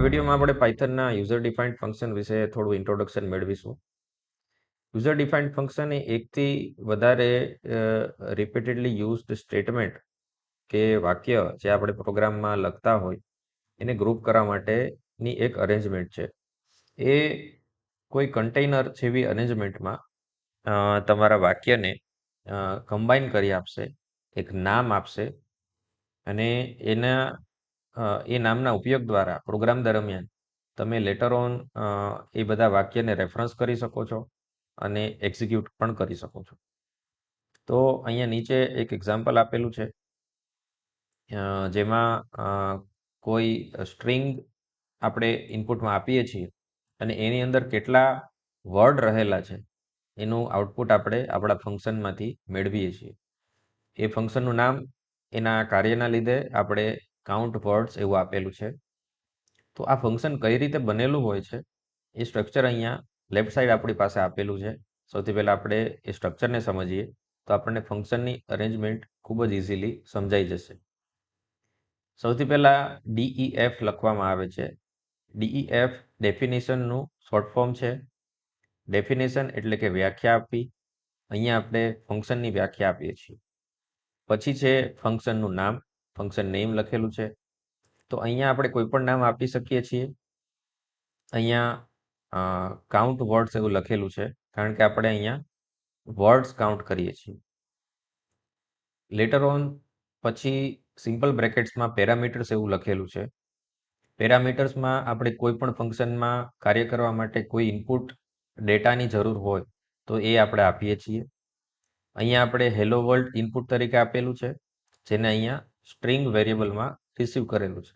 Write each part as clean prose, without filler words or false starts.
વિડીયોમાં આપણે પાયથનના user defined function વિશે થોડું ઇન્ટ્રોડક્શન મેળવીશું. યુઝર ડિફાઇન્ડ ફંક્શન એ એકથી વધારે રિપીટેડલી યુઝડ સ્ટેટમેન્ટ કે વાક્ય જે આપણે પ્રોગ્રામમાં લખતા હોય એને ગ્રુપ કરવા માટેની એક અરેન્જમેન્ટ છે. એ કોઈ કન્ટેનર જેવી અરેન્જમેન્ટમાં તમારા વાક્યને કમ્બાઈન કરી આપશે, એક નામ આપશે અને એ નામના ઉપયોગ દ્વારા પ્રોગ્રામ દરમિયાન તમે લેટર ઓન એ બધા વાક્યને રેફરન્સ કરી શકો છો અને એક્ઝિક્યુટ પણ કરી શકો છો. તો અહીંયા નીચે એક એક્ઝામ્પલ આપેલું છે, જેમાં કોઈ સ્ટ્રિંગ આપણે ઇનપુટમાં આપીએ છીએ અને એની અંદર કેટલા વર્ડ રહેલા છે એનું આઉટપુટ આપણે આપણા ફંક્શનમાંથી મેળવીએ છીએ. એ ફંક્શનનું નામ એના કાર્યના લીધે આપણે કાઉન્ટ વર્ડ્સ એવું આપેલું છે. તો આ ફંક્શન કઈ રીતે બનેલું હોય છે એ સ્ટ્રક્ચર અહીંયા લેફ્ટ સાઈડ આપણી પાસે આપેલું છે. સૌથી પહેલાં આપણે એ સ્ટ્રક્ચરને સમજીએ તો આપણને ફંક્શનની અરેન્જમેન્ટ ખૂબ જ ઇઝીલી સમજાઈ જશે. સૌથી પહેલાં DEF લખવામાં આવે છે. DEF ડેફિનેશનનું શોર્ટ ફોર્મ છે. ડેફિનેશન એટલે કે વ્યાખ્યા આપવી. અહીંયા આપણે ફંક્શનની વ્યાખ્યા આપીએ છીએ. પછી છે ફંક્શનનું નામ, ફંક્શન નેમ લખેલું છે. તો અહીંયા આપણે કોઈ પણ નામ આપી શકીએ છીએ. અહીંયા કાઉન્ટ વર્ડ્સ એવું લખેલું છે કારણ કે આપણે અહીંયા વર્ડ્સ કાઉન્ટ કરીએ છીએ. લેટર ઓન પછી સિમ્પલ બ્રેકેટ્સમાં પેરામીટર્સ એવું લખેલું છે. પેરામીટર્સમાં આપણે કોઈ પણ ફંક્શનમાં કાર્ય કરવા માટે કોઈ ઇનપુટ ડેટાની જરૂર હોય તો એ આપણે આપીએ છીએ. અહીંયા આપણે હેલો વર્લ્ડ ઇનપુટ તરીકે આપેલું છે, જેને અહીંયા સ્ટ્રિંગ વેરિયેબલમાં રિસીવ કરેલું છે.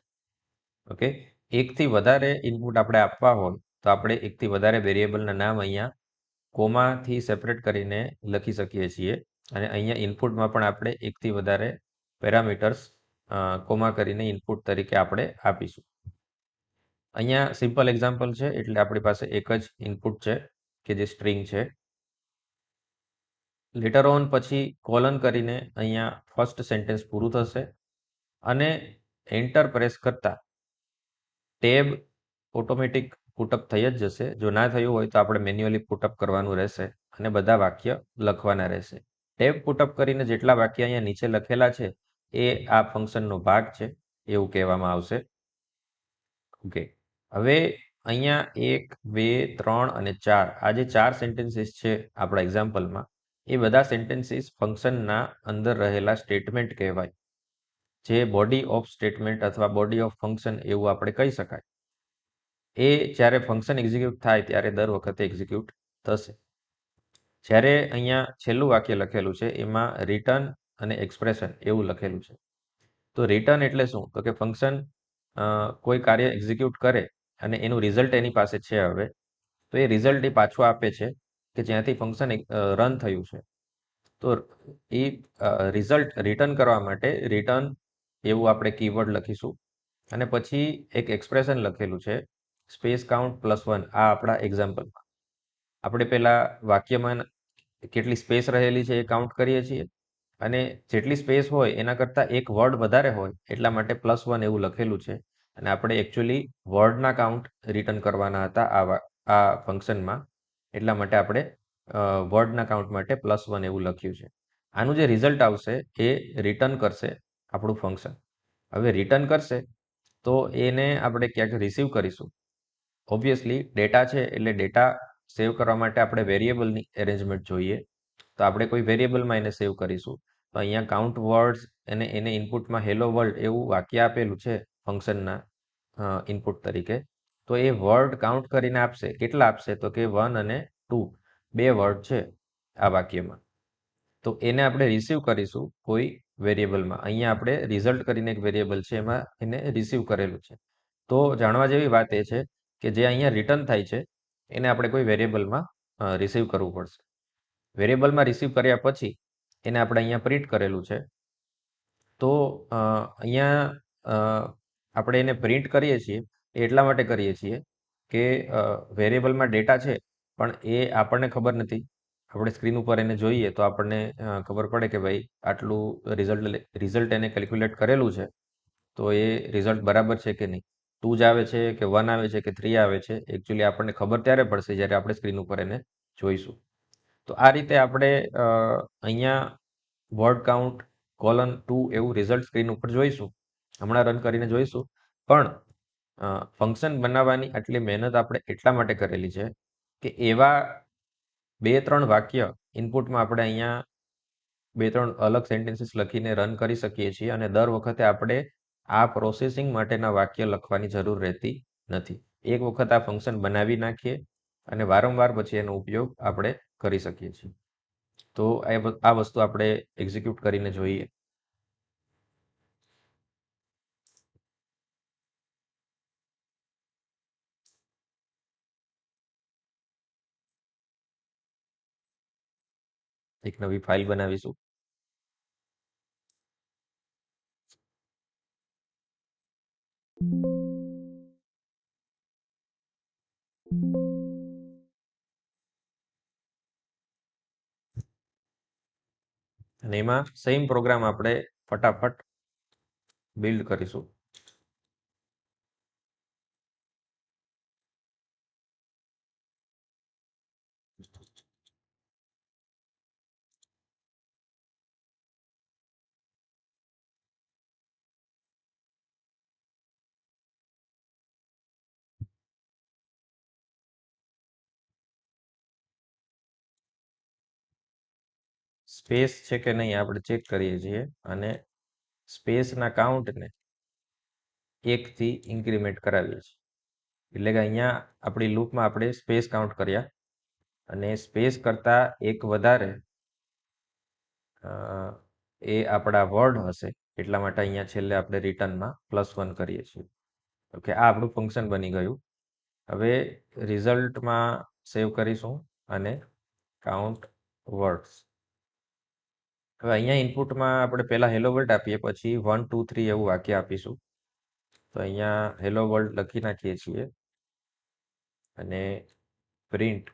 ઓકે, એકથી વધારે ઇનપુટ આપણે આપવા હોય તો આપણે એકથી વધારે વેરિયેબલના નામ અહીંયા કોમાથી સેપરેટ કરીને લખી શકીએ છીએ અને અહીંયા ઇનપુટમાં પણ આપણે એકથી વધારે પેરામીટર્સ કોમા કરીને ઇનપુટ તરીકે આપણે આપીશું. અહીંયા સિમ્પલ એક્ઝામ્પલ છે એટલે આપણી પાસે એક જ ઇનપુટ છે કે જે સ્ટ્રિંગ છે. લેટર ઓન પછી કોલન કરીને અહીંયા ફર્સ્ટ સેન્ટેન્સ પૂરું થશે અને એન્ટર પ્રેસ કરતા ટેબ ઓટોમેટિક પુટઅપ થઈ જ જશે. જો ના થયું હોય તો આપણે મેન્યુઅલી પુટઅપ કરવાનું રહેશે અને બધા વાક્ય લખવાના રહેશે. ટેબ પુટઅપ કરીને જેટલા વાક્ય અહીંયા નીચે લખેલા છે એ આ ફંક્શનનો ભાગ છે એવું કહેવામાં આવશે. ઓકે, હવે અહીંયા 1, 2, 3 અને 4 આ જે 4 સેન્ટેન્સીસ છે આપણા એક્ઝામ્પલમાં, એ બધા સેન્ટેન્સીસ ફંક્શનના અંદર રહેલા સ્ટેટમેન્ટ કહેવાય, જે બોડી ઓફ સ્ટેટમેન્ટ અથવા બોડી ઓફ ફંક્શન એવું આપણે કહી શકાય. એ જ્યારે ફંક્શન એક્ઝિક્યુટ થાય ત્યારે દર વખતે એક્ઝિક્યુટ થશે. જ્યારે અહીંયા છેલ્લું વાક્ય લખેલું છે એમાં રિટર્ન અને એક્સપ્રેશન એવું લખેલું છે. તો રિટર્ન એટલે શું? તો કે ફંક્શન કોઈ કાર્ય એક્ઝિક્યુટ કરે અને એનું રિઝલ્ટ એની પાસે છે હવે, તો એ રિઝલ્ટ એ પાછું આપે છે કે જ્યાંથી ફંક્શન રન થયું છે. તો એ રિઝલ્ટ રિટર્ન કરવા માટે રિટર્ન એવું આપણે કીવર્ડ લખીશું અને પછી એક એક્સપ્રેશન લખેલું છે સ્પેસ કાઉન્ટ +1. આ આપણા એક્ઝામ્પલમાં આપણે પહેલા વાક્યમાં કેટલી સ્પેસ રહેલી છે એ કાઉન્ટ કરીએ છીએ અને જેટલી સ્પેસ હોય એના કરતાં એક વર્ડ વધારે હોય એટલા માટે +1 એવું લખેલું છે અને આપણે એકચ્યુઅલી વર્ડના કાઉન્ટ રિટર્ન કરવાના હતા આ ફંક્શનમાં, એટલા માટે આપણે વર્ડના કાઉન્ટ માટે +1 એવું લખ્યું છે. આનું જે રિઝલ્ટ આવશે એ રિટર્ન કરશે આપણું ફંક્શન. હવે રિટર્ન કરશે તો એને આપણે ક્યાંક રિસીવ કરીશું. ઓબ્વિયસલી ડેટા છે એટલે ડેટા સેવ કરવા માટે આપણે વેરિયેબલની અરેન્જમેન્ટ જોઈએ, તો આપણે કોઈ વેરિયેબલમાં એને સેવ કરીશું. તો અહીંયા કાઉન્ટ વર્ડ્સ એને ઇનપુટમાં હેલો વર્લ્ડ એવું વાક્ય આપેલું છે ફંક્શનના ઇનપુટ તરીકે. તો એ વર્ડ કાઉન્ટ કરીને આપશે. કેટલા આપશે? તો કે 1 અને 2 બે વર્ડ છે આ વાક્યમાં. તો એને આપણે રિસીવ કરીશું કોઈ વેરિયેબલમાં. અહીંયા આપણે રિઝલ્ટ કરીને એક વેરિયેબલ છે એમાં એને રિસીવ કરેલું છે. તો જાણવા જેવી વાત એ છે કે જે અહીંયા રિટર્ન થાય છે એને આપણે કોઈ વેરિયેબલમાં રિસીવ કરવું પડશે. વેરિયેબલમાં રિસીવ કર્યા પછી એને આપણે અહીંયા પ્રિન્ટ કરેલું છે. તો અહીંયા આપણે એને પ્રિન્ટ કરીએ છીએ એ એટલા માટે કરીએ છીએ કે વેરિયેબલમાં ડેટા છે પણ એ આપણને ખબર નથી. આપણે સ્ક્રીન ઉપર એને જોઈએ તો આપણને ખબર પડે કે ભાઈ આટલું રિઝલ્ટ એને કેલ્ક્યુલેટ કરેલું છે, તો એ રિઝલ્ટ બરાબર છે કે નહીં. 2 જ આવે છે કે 1 આવે છે કે 3 આવે છે એકચ્યુઅલી આપણને ખબર ત્યારે પડશે જ્યારે આપણે સ્ક્રીન ઉપર એને જોઈશું. તો આ રીતે આપણે અહીંયા વર્ડ કાઉન્ટ :2 એવું રિઝલ્ટ સ્ક્રીન ઉપર જોઈશું. હમણાં રન કરીને જોઈશું. પણ ફંક્શન બનાવવાની આટલી મહેનત આપણે એટલા માટે કરેલી છે કે એવા 2-3 વાક્ય ઇનપુટમાં આપણે અહીંયા 2-3 અલગ સેન્ટેન્સીસ લખીને રન કરી શકીએ છીએ અને દર વખતે આપણે આ પ્રોસેસિંગ માટેના વાક્ય લખવાની જરૂર રહેતી નથી. એક વખત આ ફંક્શન બનાવી નાખીએ અને વારંવાર પછી એનો ઉપયોગ આપણે કરી શકીએ છીએ. તો આ વસ્તુ આપણે એક્ઝિક્યુટ કરીને જોઈએ. એક નવી ફાઇલ બનાવીશું. અને એમાં સેમ પ્રોગ્રામ આપણે ફટાફટ બિલ્ડ કરીશું. સ્પેસ છે કે નહીં આપણે ચેક કરીએ છીએ અને સ્પેસના કાઉન્ટને 1 થી ઇન્ક્રીમેન્ટ કરાવીએ છીએ. એટલે કે અહીંયા આપણી લૂપમાં આપણે સ્પેસ કાઉન્ટ કર્યા અને સ્પેસ કરતા એક વધારે એ આપણા વર્ડ હશે એટલા માટે અહીંયા છેલ્લે આપણે રિટર્નમાં +1 કરીએ છીએ. ઓકે, આ આપણું ફંક્શન બની ગયું. હવે રિઝલ્ટમાં સેવ કરીશું અને કાઉન્ટ વર્ડ્સ. હવે અહીંયા ઇનપુટમાં આપણે પહેલા હેલો વર્લ્ડ આપીએ પછી 1 2 3 એવું વાક્ય આપીશું. તો અહીંયા હેલો વર્લ્ડ લખી નાખીએ છીએ અને print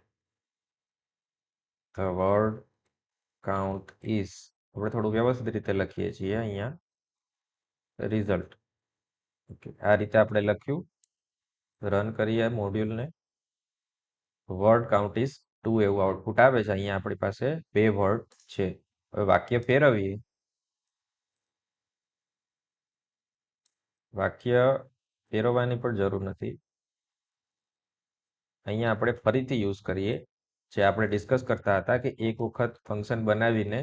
the word count is આપણે થોડું વ્યવસ્થિત રીતે લખીએ છીએ અહીંયા રિઝલ્ટ. ઓકે, આ રીતે આપણે લખ્યું. રન કરીએ મોડ્યુલને. વર્ડ કાઉન્ટ ઇઝ 2 એવું આઉટપુટ આવે છે. અહીંયા આપણી પાસે 2 વર્ડ છે. હવે વાક્ય ફેરવીએ. વાક્ય ફેરવવાની પણ જરૂર નથી. અહીંયા આપણે ફરીથી યુઝ કરીએ જે આપણે ડિસ્કસ કરતા હતા કે એક વખત ફંક્શન બનાવીને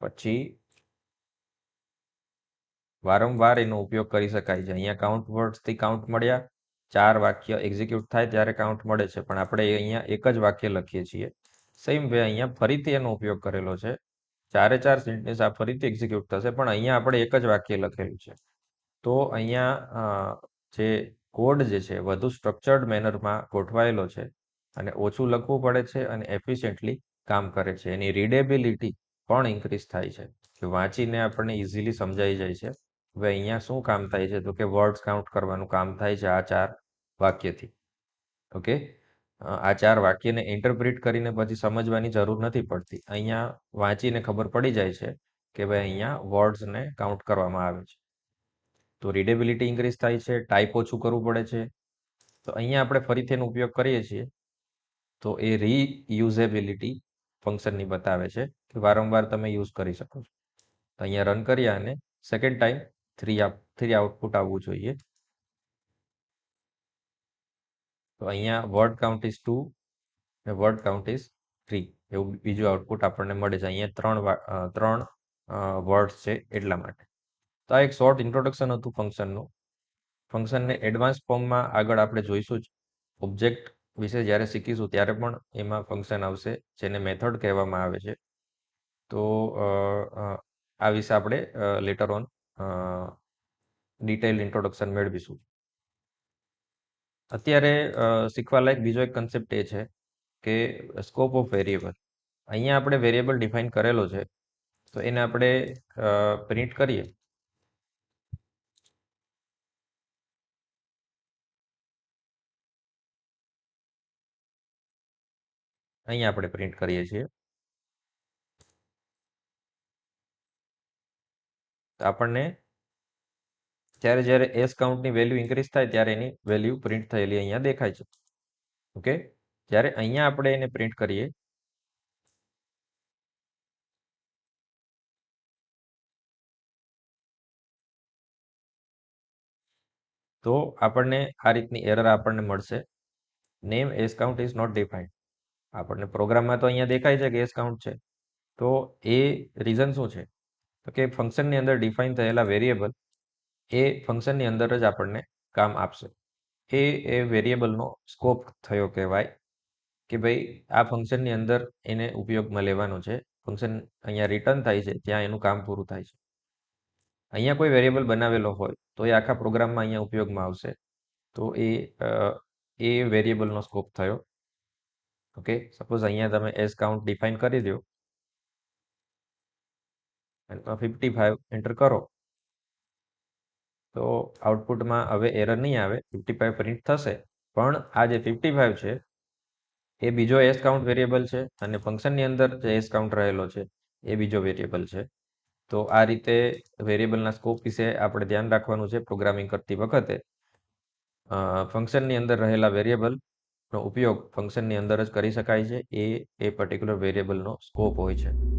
પછી વારંવાર એનો ઉપયોગ કરી શકાય છે. અહીંયા કાઉન્ટ વર્ડ્સથી કાઉન્ટ મળ્યા. 4 વાક્ય એક્ઝિક્યુટ થાય ત્યારે કાઉન્ટ મળે છે પણ આપણે અહીંયા એક જ વાક્ય લખીએ છીએ. સેમ વે અહીંયા ફરીથી એનો ઉપયોગ કરેલો છે. 4 સેન્ટેન્સ આ ફરીથી એક્ઝિક્યુટ થશે પણ અહીંયા આપણે એક જ વાક્ય લખેલું છે. તો અહીંયા જે કોડ જે છે વધુ સ્ટ્રક્ચર્ડ મેનરમાં ગોઠવાયેલો છે અને ઓછું લખવું પડે છે અને એફિશિયન્ટલી કામ કરે છે. એની રીડેબિલિટી પણ ઇન્ક્રીઝ થાય છે કે વાંચીને આપણને ઇઝીલી સમજાઈ જાય છે. હવે અહીંયા શું કામ થાય છે તો કે વર્ડ્સ કાઉન્ટ કરવાનું કામ થાય છે આ 4 વાક્યથી. ઓકે, આ 4 વાક્યને ઇન્ટરપ્રિટ કરીને પછી સમજવાની જરૂર નથી પડતી. અહીંયા વાંચીને ખબર પડી જાય છે કે ભાઈ અહીંયા વર્ડ્સને કાઉન્ટ કરવામાં આવે છે. તો રીડેબિલિટી ઇન્ક્રીઝ થાય છે, ટાઈપ ઓછું કરવું પડે છે. તો અહીંયા આપણે ફરીથી એનો ઉપયોગ કરીએ છીએ તો એ રીયુઝેબિલિટી ફંક્શનની બતાવે છે કે વારંવાર તમે યુઝ કરી શકો છો. તો અહીંયા રન કર્યા અને સેકન્ડ ટાઈમ 3 આઉટપુટ આવવું જોઈએ. તો અહીંયા વર્ડ કાઉન્ટ ઇઝ 2 અને વર્ડ કાઉન્ટ ઇઝ 3 એવું બીજું આઉટપુટ આપણને મળે છે. અહીંયા 3 વર્ડ્સ છે એટલા માટે. તો આ એક શોર્ટ ઇન્ટ્રોડક્શન હતું ફંક્શનનું. ફંક્શનને એડવાન્સ ફોર્મમાં આગળ આપણે જોઈશું જ. ઓબ્જેક્ટ વિશે જ્યારે શીખીશું ત્યારે પણ એમાં ફંક્શન આવશે જેને મેથડ કહેવામાં આવે છે. તો આ વિશે આપણે લેટર ઓન ડિટેલ ઇન્ટ્રોડક્શન મેળવીશું. અત્યારે શીખવા લાયક બીજો એક કન્સેપ્ટ એ છે કે સ્કોપ ઓફ વેરિયેબલ. અહીંયા આપણે વેરિયેબલ ડિફાઇન કરેલો છે તો એને આપણે પ્રિન્ટ કરીએ. અહીંયા આપણે પ્રિન્ટ કરીએ છીએ. તો આપણને ત્યારે જ્યારે એસ કાઉન્ટની વેલ્યુ ઇન્ક્રીઝ થાય ત્યારે એની વેલ્યુ પ્રિન્ટ થયેલી અહીંયા દેખાય છે. ઓકે, જ્યારે અહીંયા આપણે એને પ્રિન્ટ કરીએ તો આપણને આ રીતની એરર આપણને મળશે. Name S count is not defined. આપણને પ્રોગ્રામમાં તો અહીંયા દેખાય છે કે એસ કાઉન્ટ છે. તો એ રીઝન શું છે? તો કે ફંક્શનની અંદર ડિફાઇન થયેલા વેરિયેબલ એ ફંક્શનની અંદર જ આપણને કામ આપશે. એ વેરિયેબલનો સ્કોપ થયો કહેવાય કે ભાઈ આ ફંક્શનની અંદર એને ઉપયોગમાં લેવાનું છે. ફંક્શન અહીંયા રિટર્ન થાય છે ત્યાં એનું કામ પૂરું થાય છે. અહીંયા કોઈ વેરિયેબલ બનાવેલો હોય તો એ આખા પ્રોગ્રામમાં અહીંયા ઉપયોગમાં આવશે. તો એ વેરિયેબલનો સ્કોપ થયો. ઓકે, સપોઝ અહીંયા તમે એસ કાઉન્ટ ડિફાઇન કરી દો અને 55 એન્ટર કરો તો આઉટપુટમાં હવે એરર નહીં આવે, 55 પ્રિન્ટ થશે. પણ આ જે 55 છે એ બીજો એસ કાઉન્ટ વેરિયેબલ છે અને ફંક્શનની અંદર જે એસ કાઉન્ટ રહેલો છે એ બીજો વેરિયેબલ છે. તો આ રીતે વેરિયેબલના સ્કોપ વિશે આપણે ધ્યાન રાખવાનું છે પ્રોગ્રામિંગ કરતી વખતે. ફંક્શનની અંદર રહેલા વેરિયેબલનો ઉપયોગ ફંક્શનની અંદર જ કરી શકાય છે. એ પર્ટિક્યુલર વેરિયેબલનો સ્કોપ હોય છે.